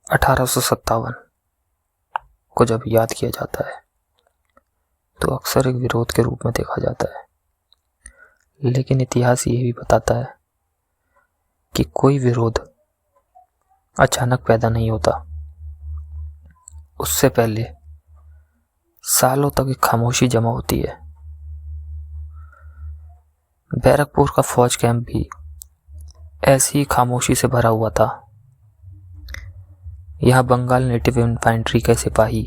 1857 को जब याद किया जाता है तो अक्सर एक विरोध के रूप में देखा जाता है, लेकिन इतिहास ये भी बताता है कि कोई विरोध अचानक पैदा नहीं होता। उससे पहले सालों तक एक खामोशी जमा होती है। बैरकपुर का फौज कैंप भी ऐसी ही खामोशी से भरा हुआ था। यहाँ बंगाल नेटिव इन्फेंट्री के सिपाही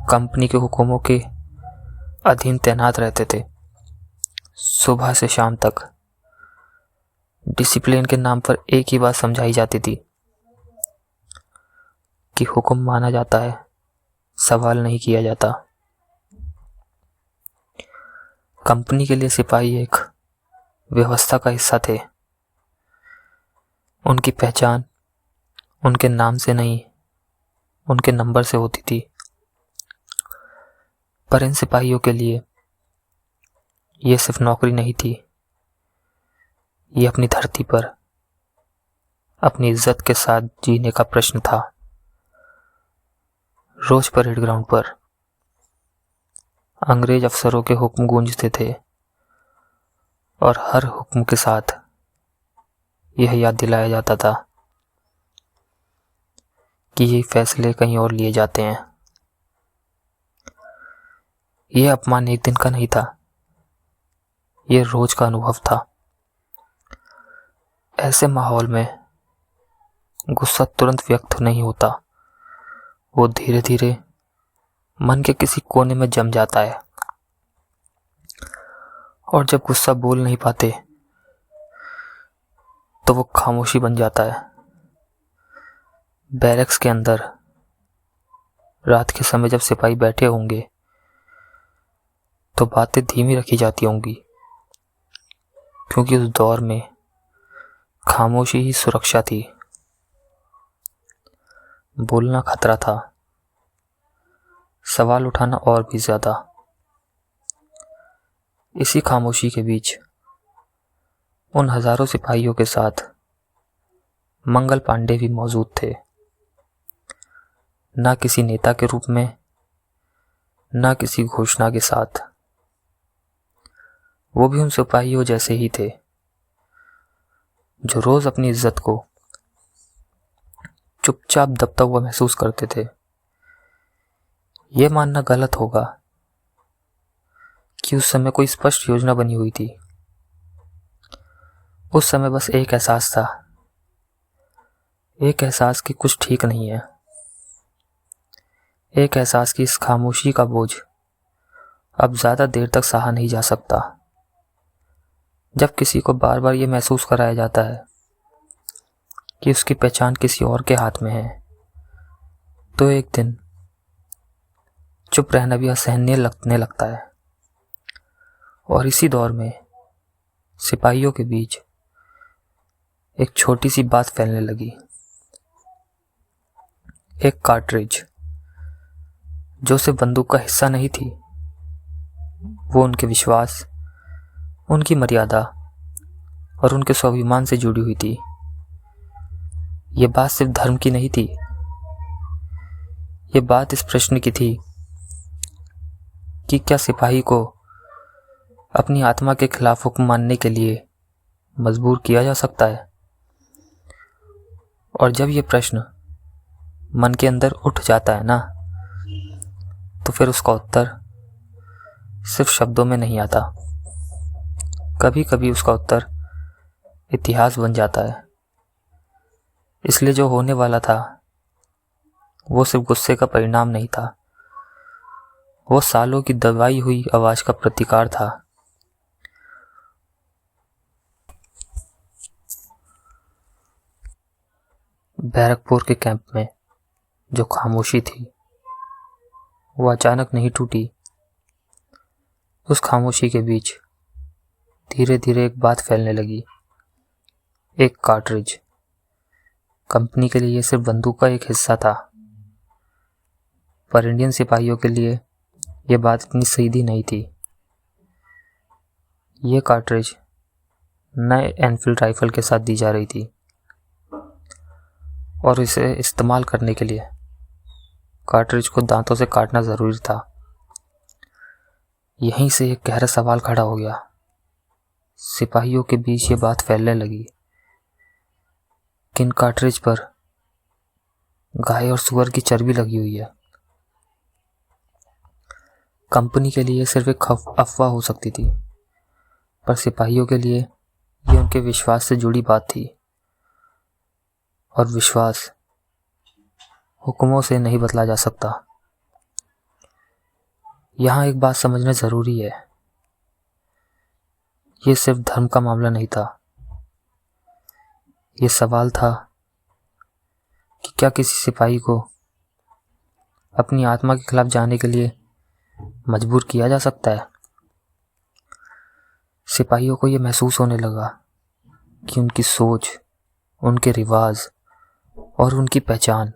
कंपनी के हुक्मों के अधीन तैनात रहते थे। सुबह से शाम तक डिसिप्लिन के नाम पर एक ही बात समझाई जाती थी कि हुक्म माना जाता है, सवाल नहीं किया जाता। कंपनी के लिए सिपाही एक व्यवस्था का हिस्सा थे। उनकी पहचान उनके नाम से नहीं, उनके नंबर से होती थी। पर इन सिपाहियों के लिए ये सिर्फ नौकरी नहीं थी, ये अपनी धरती पर अपनी इज्जत के साथ जीने का प्रश्न था। रोज परेड ग्राउंड पर अंग्रेज अफसरों के हुक्म गूंजते थे और हर हुक्म के साथ यह याद दिलाया जाता था कि ये फैसले कहीं और लिए जाते हैं। यह अपमान एक दिन का नहीं था, यह रोज का अनुभव था। ऐसे माहौल में गुस्सा तुरंत व्यक्त नहीं होता, वो धीरे धीरे मन के किसी कोने में जम जाता है। और जब गुस्सा बोल नहीं पाते तो वो खामोशी बन जाता है। बैरक्स के अंदर रात के समय जब सिपाही बैठे होंगे तो बातें धीमी रखी जाती होंगी, क्योंकि उस दौर में खामोशी ही सुरक्षा थी। बोलना खतरा था, सवाल उठाना और भी ज्यादा। इसी खामोशी के बीच उन हजारों सिपाहियों के साथ मंगल पांडे भी मौजूद थे। ना किसी नेता के रूप में, ना किसी घोषणा के साथ। वो भी उन सिपाहियों जैसे ही थे जो रोज अपनी इज्जत को चुपचाप दबता हुआ महसूस करते थे। यह मानना गलत होगा कि उस समय कोई स्पष्ट योजना बनी हुई थी। उस समय बस एक एहसास था, एक एहसास कि कुछ ठीक नहीं है, एक एहसास कि इस खामोशी का बोझ अब ज्यादा देर तक सहा नहीं जा सकता। जब किसी को बार बार ये महसूस कराया जाता है कि उसकी पहचान किसी और के हाथ में है, तो एक दिन चुप रहना भी असहनीय लगने लगता है। और इसी दौर में सिपाहियों के बीच एक छोटी सी बात फैलने लगी। एक कार्ट्रिज जो सिर्फ बंदूक का हिस्सा नहीं थी, वो उनके विश्वास, उनकी मर्यादा और उनके स्वाभिमान से जुड़ी हुई थी। ये बात सिर्फ धर्म की नहीं थी, ये बात इस प्रश्न की थी कि क्या सिपाही को अपनी आत्मा के खिलाफ हुक्म मानने के लिए मजबूर किया जा सकता है। और जब ये प्रश्न मन के अंदर उठ जाता है ना, तो फिर उसका उत्तर सिर्फ शब्दों में नहीं आता। कभी कभी उसका उत्तर इतिहास बन जाता है। इसलिए जो होने वाला था वो सिर्फ गुस्से का परिणाम नहीं था, वो सालों की दबाई हुई आवाज का प्रतिकार था। बैरकपुर के कैंप में जो खामोशी थी वो अचानक नहीं टूटी। उस खामोशी के बीच धीरे धीरे एक बात फैलने लगी। एक कार्ट्रिज कंपनी के लिए ये सिर्फ बंदूक का एक हिस्सा था, पर इंडियन सिपाहियों के लिए ये बात इतनी सीधी नहीं थी। ये कार्ट्रिज नए एनफील्ड राइफल के साथ दी जा रही थी। और इसे इस्तेमाल करने के लिए कार्ट्रिज को दांतों से काटना ज़रूरी था। यहीं से एक गहरा सवाल खड़ा हो गया। सिपाहियों के बीच ये बात फैलने लगी। किन कार्ट्रिज पर गाय और सुअर की चर्बी लगी हुई है? कंपनी के लिए सिर्फ एक अफवाह हो सकती थी, पर सिपाहियों के लिए ये उनके विश्वास से जुड़ी बात थी, और विश्वास हुक्मों से नहीं बदला जा सकता। यहाँ एक बात समझना ज़रूरी है, ये सिर्फ धर्म का मामला नहीं था। ये सवाल था कि क्या किसी सिपाही को अपनी आत्मा के खिलाफ जाने के लिए मजबूर किया जा सकता है? सिपाहियों को ये महसूस होने लगा कि उनकी सोच, उनके रिवाज और उनकी पहचान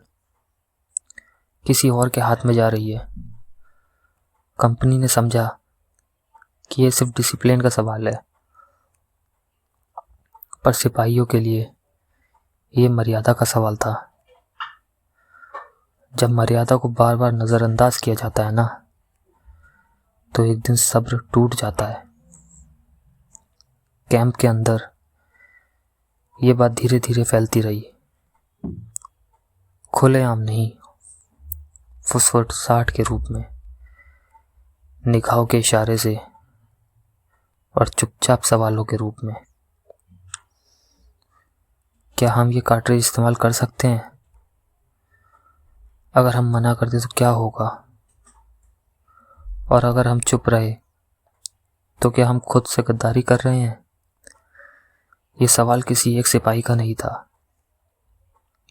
किसी और के हाथ में जा रही है। कंपनी ने समझा कि ये सिर्फ डिसिप्लिन का सवाल है, पर सिपाहियों के लिए ये मर्यादा का सवाल था। जब मर्यादा को बार बार नज़रअंदाज किया जाता है ना, तो एक दिन सब्र टूट जाता है। कैंप के अंदर ये बात धीरे धीरे फैलती रही, खुलेआम नहीं, फुसफुसाहट के रूप में, निगाहों के इशारे से और चुपचाप सवालों के रूप में। क्या हम ये कार्ट्रिज इस्तेमाल कर सकते हैं? अगर हम मना कर दें तो क्या होगा? और अगर हम चुप रहे तो क्या हम खुद से गद्दारी कर रहे हैं? ये सवाल किसी एक सिपाही का नहीं था,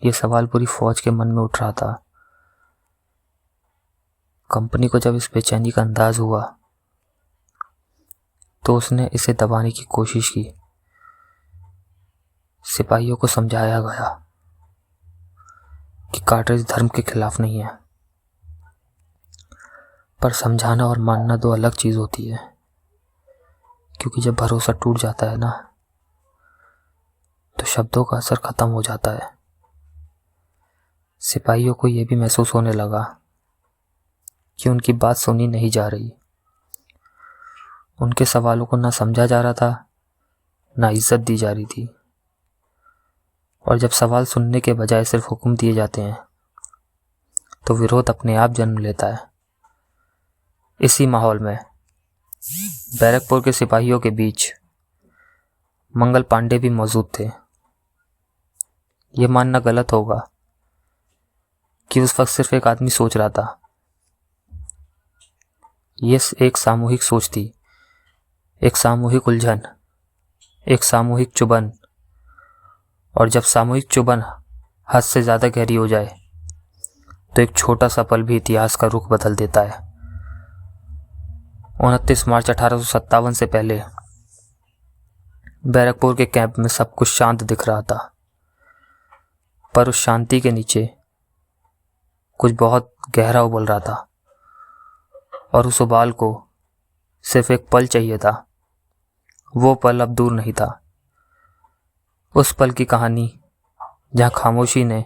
ये सवाल पूरी फौज के मन में उठ रहा था। कंपनी को जब इस बेचैनी का अंदाज हुआ तो उसने इसे दबाने की कोशिश की। सिपाहियों को समझाया गया कि कार्ट्रिज धर्म के खिलाफ नहीं है, पर समझाना और मानना दो अलग चीज़ होती है। क्योंकि जब भरोसा टूट जाता है ना, तो शब्दों का असर खत्म हो जाता है। सिपाहियों को यह भी महसूस होने लगा कि उनकी बात सुनी नहीं जा रही। उनके सवालों को ना समझा जा रहा था, ना इज्जत दी जा रही थी। और जब सवाल सुनने के बजाय सिर्फ हुक्म दिए जाते हैं, तो विरोध अपने आप जन्म लेता है। इसी माहौल में बैरकपुर के सिपाहियों के बीच मंगल पांडे भी मौजूद थे। यह मानना गलत होगा कि उस वक्त सिर्फ एक आदमी सोच रहा था। यह एक सामूहिक सोच थी, एक सामूहिक उलझन, एक सामूहिक चुभन। और जब सामूहिक चुभन हद से ज़्यादा गहरी हो जाए तो एक छोटा सा पल भी इतिहास का रुख बदल देता है। 29 मार्च 1857 से पहले बैरकपुर के कैंप में सब कुछ शांत दिख रहा था, पर उस शांति के नीचे कुछ बहुत गहरा उबल रहा था, और उस उबाल को सिर्फ एक पल चाहिए था। वो पल अब दूर नहीं था। उस पल की कहानी जहां खामोशी ने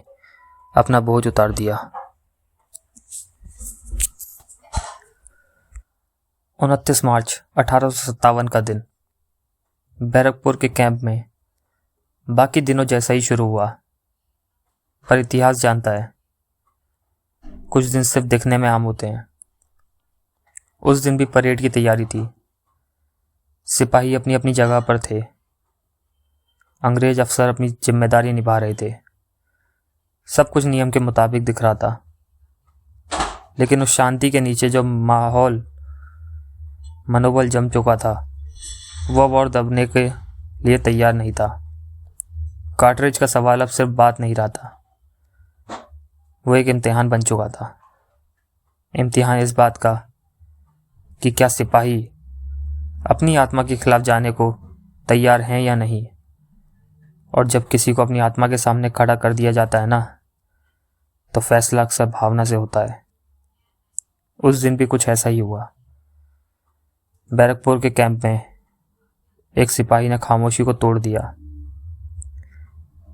अपना बोझ उतार दिया। 29 मार्च 1857 का दिन बैरकपुर के कैंप में बाकी दिनों जैसा ही शुरू हुआ, पर इतिहास जानता है कुछ दिन सिर्फ दिखने में आम होते हैं। उस दिन भी परेड की तैयारी थी। सिपाही अपनी अपनी जगह पर थे, अंग्रेज अफसर अपनी जिम्मेदारी निभा रहे थे। सब कुछ नियम के मुताबिक दिख रहा था, लेकिन उस शांति के नीचे जो मनोबल जम चुका था, वह और दबने के लिए तैयार नहीं था। कार्ट्रिज का सवाल अब सिर्फ बात नहीं रहा था, वो एक इम्तिहान बन चुका था। इम्तिहान इस बात का कि क्या सिपाही अपनी आत्मा के खिलाफ जाने को तैयार हैं या नहीं। और जब किसी को अपनी आत्मा के सामने खड़ा कर दिया जाता है ना, तो फैसला अक्सर भावना से होता है। उस दिन भी कुछ ऐसा ही हुआ। बैरकपुर के कैंप में एक सिपाही ने खामोशी को तोड़ दिया।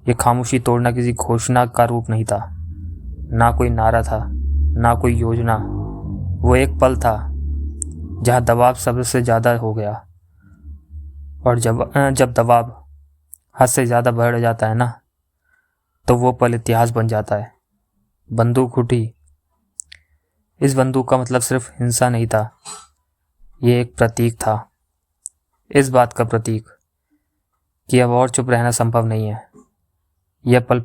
ये खामोशी तोड़ना किसी घोषणा का रूप नहीं था, ना कोई नारा था, ना कोई योजना। वो एक पल था जहाँ दबाव सबसे ज़्यादा हो गया। और जब दबाव हद से ज़्यादा बढ़ जाता है ना, तो वो पल इतिहास बन जाता है। बंदूक उठी। इस बंदूक का मतलब सिर्फ हिंसा नहीं था, ये एक प्रतीक था। इस बात का प्रतीक कि अब और चुप रहना संभव नहीं है। यह पल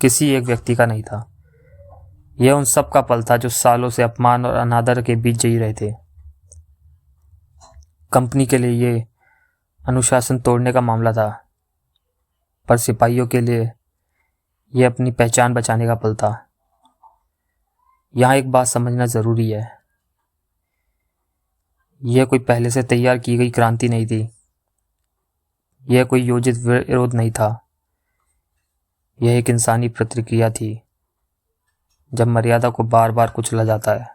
किसी एक व्यक्ति का नहीं था, यह उन सब का पल था जो सालों से अपमान और अनादर के बीच जी रहे थे। कंपनी के लिए ये अनुशासन तोड़ने का मामला था, पर सिपाहियों के लिए यह अपनी पहचान बचाने का पल था। यहाँ एक बात समझना जरूरी है, यह कोई पहले से तैयार की गई क्रांति नहीं थी, यह कोई योजित विरोध नहीं था। यह एक इंसानी प्रतिक्रिया थी। जब मर्यादा को बार बार कुचला जाता है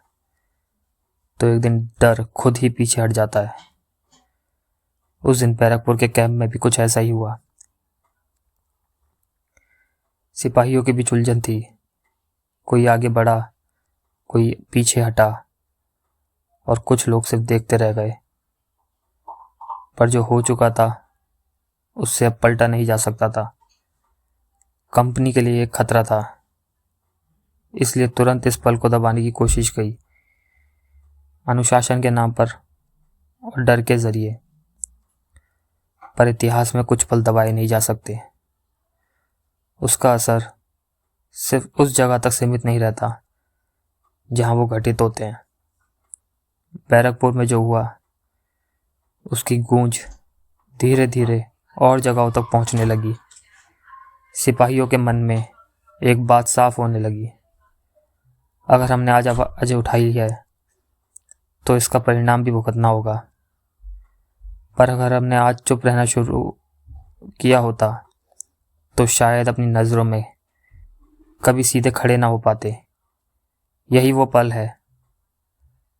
तो एक दिन डर खुद ही पीछे हट जाता है। उस दिन बैरकपुर के कैंप में भी कुछ ऐसा ही हुआ। सिपाहियों के बीच उलझन थी, कोई आगे बढ़ा, कोई पीछे हटा, और कुछ लोग सिर्फ देखते रह गए। पर जो हो चुका था उससे अब पलटा नहीं जा सकता था। कंपनी के लिए एक खतरा था, इसलिए तुरंत इस पल को दबाने की कोशिश की, अनुशासन के नाम पर और डर के जरिए। पर इतिहास में कुछ पल दबाए नहीं जा सकते। उसका असर सिर्फ उस जगह तक सीमित नहीं रहता जहां वो घटित होते हैं। बैरकपुर में जो हुआ उसकी गूंज धीरे धीरे और जगहों तक पहुंचने लगी। सिपाहियों के मन में एक बात साफ होने लगी, अगर हमने आज आवाज़ उठाई है तो इसका परिणाम भी भुगतना होगा। पर अगर हमने आज चुप रहना शुरू किया होता तो शायद अपनी नज़रों में कभी सीधे खड़े ना हो पाते। यही वो पल है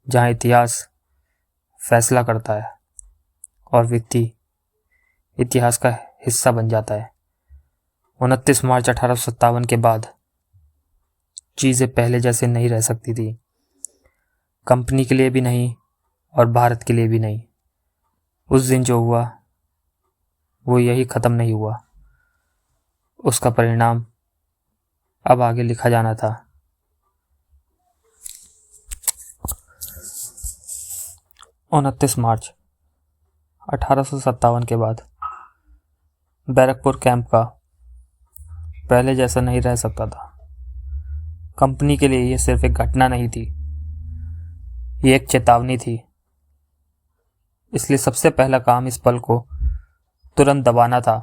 जहाँ इतिहास फैसला करता है और व्यक्ति इतिहास का हिस्सा बन जाता है। 29 मार्च 1857 के बाद चीज़ें पहले जैसे नहीं रह सकती थी, कंपनी के लिए भी नहीं और भारत के लिए भी नहीं। उस दिन जो हुआ वो यही ख़त्म नहीं हुआ, उसका परिणाम अब आगे लिखा जाना था। 29 मार्च 1857 के बाद बैरकपुर कैंप का पहले जैसा नहीं रह सकता था। कंपनी के लिए यह सिर्फ एक घटना नहीं थी, ये एक चेतावनी थी। इसलिए सबसे पहला काम इस पल को तुरंत दबाना था,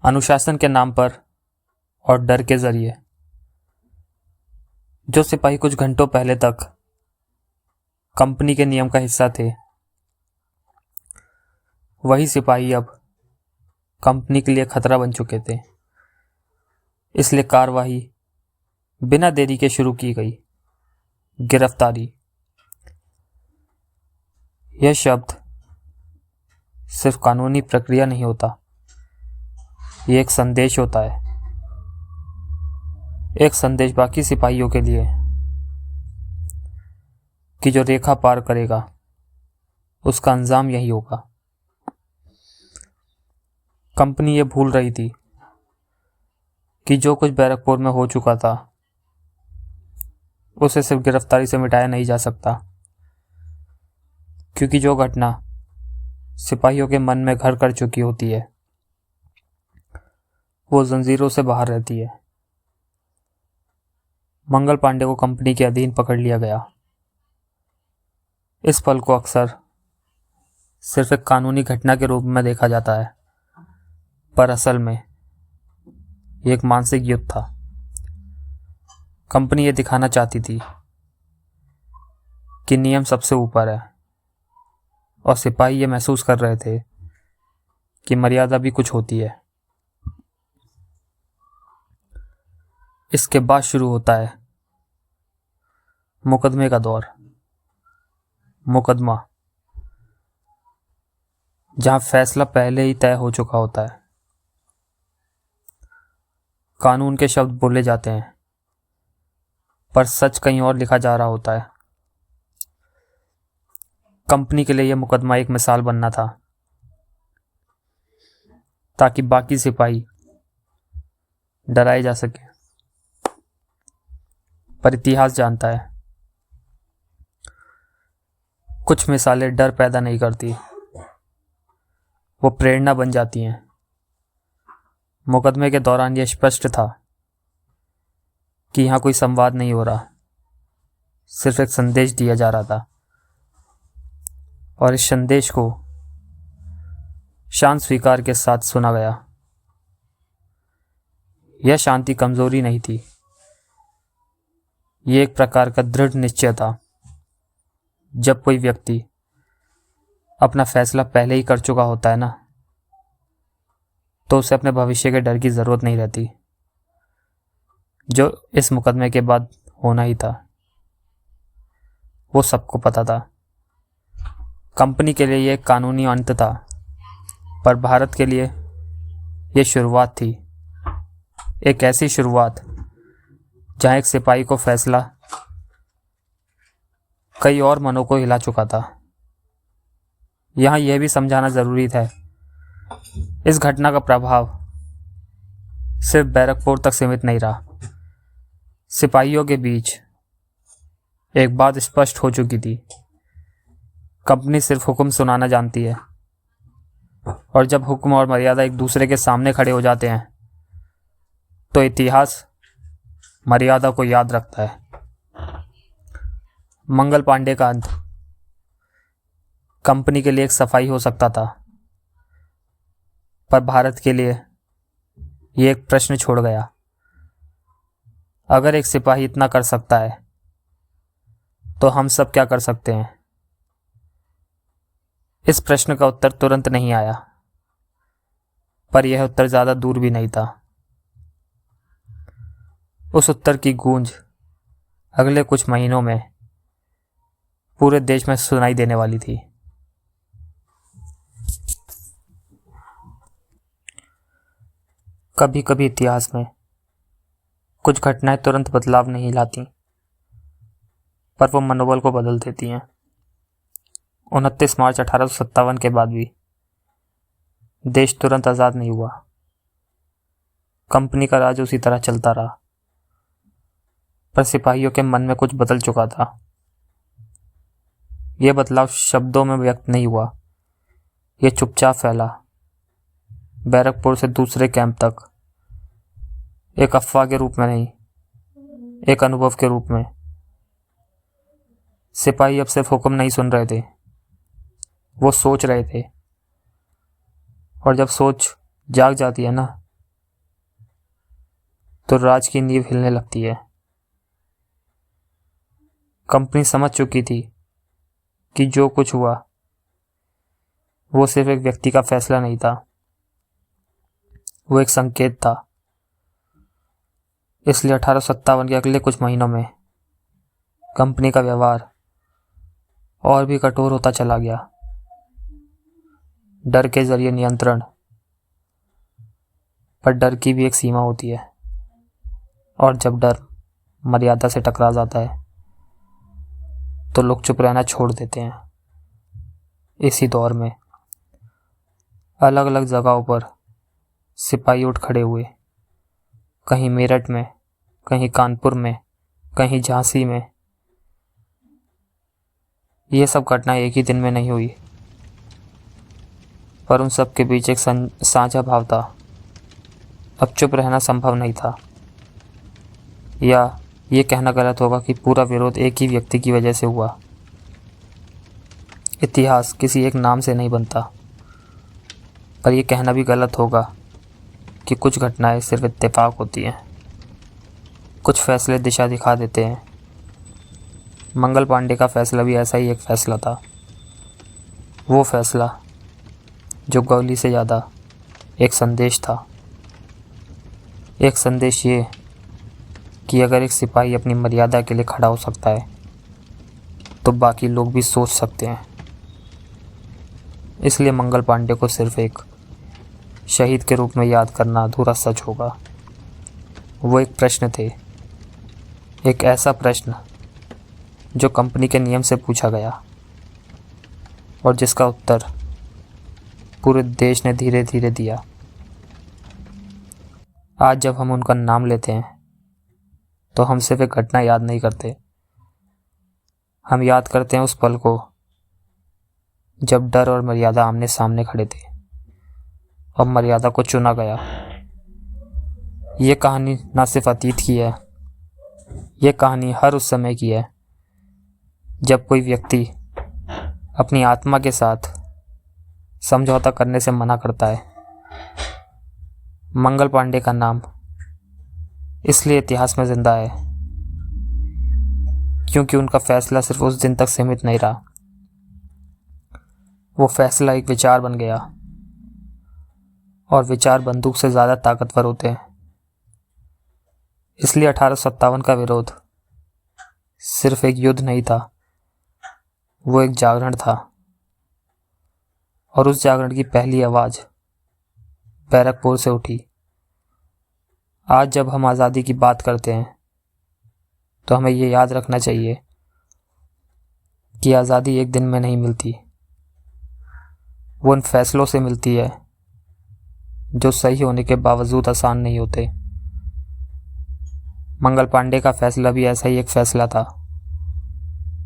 अनुशासन के नाम पर और डर के जरिए। जो सिपाही कुछ घंटों पहले तक कंपनी के नियम का हिस्सा थे, वही सिपाही अब कंपनी के लिए खतरा बन चुके थे। इसलिए कार्रवाई बिना देरी के शुरू की गई। गिरफ्तारी। यह शब्द सिर्फ कानूनी प्रक्रिया नहीं होता, यह एक संदेश होता है। एक संदेश बाकी सिपाहियों के लिए कि जो रेखा पार करेगा उसका अंजाम यही होगा। कंपनी ये भूल रही थी कि जो कुछ बैरकपुर में हो चुका था उसे सिर्फ गिरफ्तारी से मिटाया नहीं जा सकता, क्योंकि जो घटना सिपाहियों के मन में घर कर चुकी होती है वो जंजीरों से बाहर रहती है। मंगल पांडे को कंपनी के अधीन पकड़ लिया गया। इस पल को अक्सर सिर्फ एक कानूनी घटना के रूप में देखा जाता है, पर असल में ये एक मानसिक युद्ध था। कंपनी ये दिखाना चाहती थी कि नियम सबसे ऊपर है, और सिपाही ये महसूस कर रहे थे कि मर्यादा भी कुछ होती है। इसके बाद शुरू होता है मुकदमे का दौर। मुकदमा, जहां फैसला पहले ही तय हो चुका होता है। कानून के शब्द बोले जाते हैं, पर सच कहीं और लिखा जा रहा होता है। कंपनी के लिए यह मुकदमा एक मिसाल बनना था, ताकि बाकी सिपाही डराए जा सके। पर इतिहास जानता है, कुछ मिसालें डर पैदा नहीं करती, वो प्रेरणा बन जाती हैं। मुकदमे के दौरान यह स्पष्ट था कि यहाँ कोई संवाद नहीं हो रहा, सिर्फ एक संदेश दिया जा रहा था, और इस संदेश को शांत स्वीकार के साथ सुना गया। यह शांति कमजोरी नहीं थी, यह एक प्रकार का दृढ़ निश्चय था। जब कोई व्यक्ति अपना फैसला पहले ही कर चुका होता है ना, तो उसे अपने भविष्य के डर की जरूरत नहीं रहती, जो इस मुकदमे के बाद होना ही था। वो सबको पता था। कंपनी के लिए यह कानूनी अंत था, पर भारत के लिए यह शुरुआत थी। एक ऐसी शुरुआत जहां एक सिपाही को फैसला कई और मनों को हिला चुका था। यहां यह भी समझाना जरूरी था, इस घटना का प्रभाव सिर्फ बैरकपुर तक सीमित नहीं रहा। सिपाहियों के बीच एक बात स्पष्ट हो चुकी थी, कंपनी सिर्फ हुक्म सुनाना जानती है, और जब हुक्म और मर्यादा एक दूसरे के सामने खड़े हो जाते हैं, तो इतिहास मर्यादा को याद रखता है। मंगल पांडे का अंत कंपनी के लिए एक सफाई हो सकता था, पर भारत के लिए यह एक प्रश्न छोड़ गया। अगर एक सिपाही इतना कर सकता है, तो हम सब क्या कर सकते हैं? इस प्रश्न का उत्तर तुरंत नहीं आया, पर यह उत्तर ज्यादा दूर भी नहीं था। उस उत्तर की गूंज अगले कुछ महीनों में पूरे देश में सुनाई देने वाली थी। कभी कभी इतिहास में कुछ घटनाएं तुरंत बदलाव नहीं लाती, पर वो मनोबल को बदल देती हैं। 29 मार्च 1857 के बाद भी देश तुरंत आज़ाद नहीं हुआ। कंपनी का राज उसी तरह चलता रहा, पर सिपाहियों के मन में कुछ बदल चुका था। यह बदलाव शब्दों में व्यक्त नहीं हुआ, यह चुपचाप फैला, बैरकपुर से दूसरे कैंप तक, एक अफवाह के रूप में नहीं, एक अनुभव के रूप में। सिपाही अब सिर्फ हुक्म नहीं सुन रहे थे, वो सोच रहे थे, और जब सोच जाग जाती है ना, तो राज की नींव हिलने लगती है। कंपनी समझ चुकी थी कि जो कुछ हुआ वो सिर्फ एक व्यक्ति का फैसला नहीं था, वो एक संकेत था। इसलिए 1857 के अगले कुछ महीनों में कंपनी का व्यवहार और भी कठोर होता चला गया। डर के जरिए नियंत्रण, पर डर की भी एक सीमा होती है, और जब डर मर्यादा से टकरा जाता है तो लोग चुप रहना छोड़ देते हैं। इसी दौर में अलग अलग जगहों पर सिपाही उठ खड़े हुए, कहीं मेरठ में, कहीं कानपुर में, कहीं झांसी में। ये सब घटनाएं एक ही दिन में नहीं हुई, पर उन सब के बीच एक साझा भाव था। अब चुप रहना संभव नहीं था, या ये कहना गलत होगा कि पूरा विरोध एक ही व्यक्ति की वजह से हुआ। इतिहास किसी एक नाम से नहीं बनता, पर यह कहना भी गलत होगा कि कुछ घटनाएं सिर्फ इत्तेफाक होती हैं, कुछ फैसले दिशा दिखा देते हैं। मंगल पांडे का फैसला भी ऐसा ही एक फैसला था, वो फैसला जो गोली से ज़्यादा एक संदेश था। एक संदेश ये कि अगर एक सिपाही अपनी मर्यादा के लिए खड़ा हो सकता है, तो बाकी लोग भी सोच सकते हैं। इसलिए मंगल पांडे को सिर्फ एक शहीद के रूप में याद करना अधूरा सच होगा। वो एक प्रश्न थे, एक ऐसा प्रश्न जो कंपनी के नियम से पूछा गया और जिसका उत्तर पूरे देश ने धीरे धीरे दिया। आज जब हम उनका नाम लेते हैं तो हम सिर्फ एक घटना याद नहीं करते, हम याद करते हैं उस पल को जब डर और मर्यादा आमने सामने खड़े थे और मर्यादा को चुना गया। ये कहानी ना सिर्फ अतीत की है, ये कहानी हर उस समय की है जब कोई व्यक्ति अपनी आत्मा के साथ समझौता करने से मना करता है। मंगल पांडे का नाम इसलिए इतिहास में जिंदा है क्योंकि उनका फैसला सिर्फ उस दिन तक सीमित नहीं रहा, वो फैसला एक विचार बन गया और विचार बंदूक से ज़्यादा ताकतवर होते हैं। इसलिए 1857 का विरोध सिर्फ एक युद्ध नहीं था, वो एक जागरण था और उस जागरण की पहली आवाज़ बैरकपुर से उठी। आज जब हम आज़ादी की बात करते हैं तो हमें ये याद रखना चाहिए कि आज़ादी एक दिन में नहीं मिलती, वो उन फैसलों से मिलती है जो सही होने के बावजूद आसान नहीं होते। मंगल पांडे का फैसला भी ऐसा ही एक फैसला था,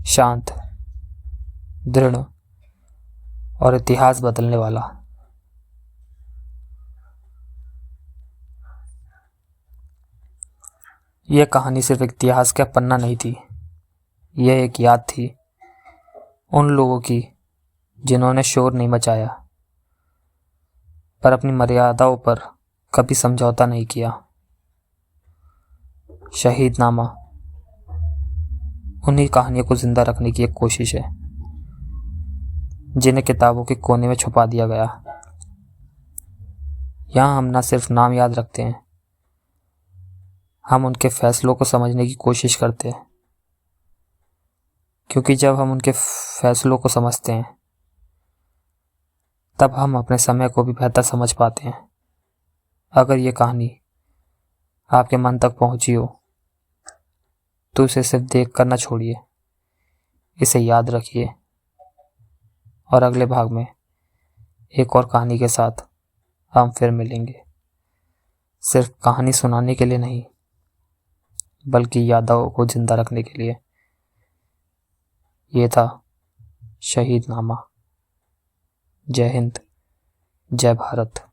शांत, दृढ़ और इतिहास बदलने वाला। यह कहानी सिर्फ एक इतिहास का पन्ना नहीं थी, यह एक याद थी उन लोगों की जिन्होंने शोर नहीं मचाया पर अपनी मर्यादाओं पर कभी समझौता नहीं किया। शहीदनामा उन्हीं कहानियों को जिंदा रखने की एक कोशिश है जिन्हें किताबों के कोने में छुपा दिया गया। यहाँ हम न सिर्फ नाम याद रखते हैं, हम उनके फैसलों को समझने की कोशिश करते हैं, क्योंकि जब हम उनके फैसलों को समझते हैं तब हम अपने समय को भी बेहतर समझ पाते हैं। अगर ये कहानी आपके मन तक पहुंची हो तो उसे सिर्फ देख कर ना छोड़िए, इसे याद रखिए और अगले भाग में एक और कहानी के साथ हम फिर मिलेंगे, सिर्फ कहानी सुनाने के लिए नहीं बल्कि यादों को जिंदा रखने के लिए। ये था शहीदनामा। जय हिंद, जय भारत।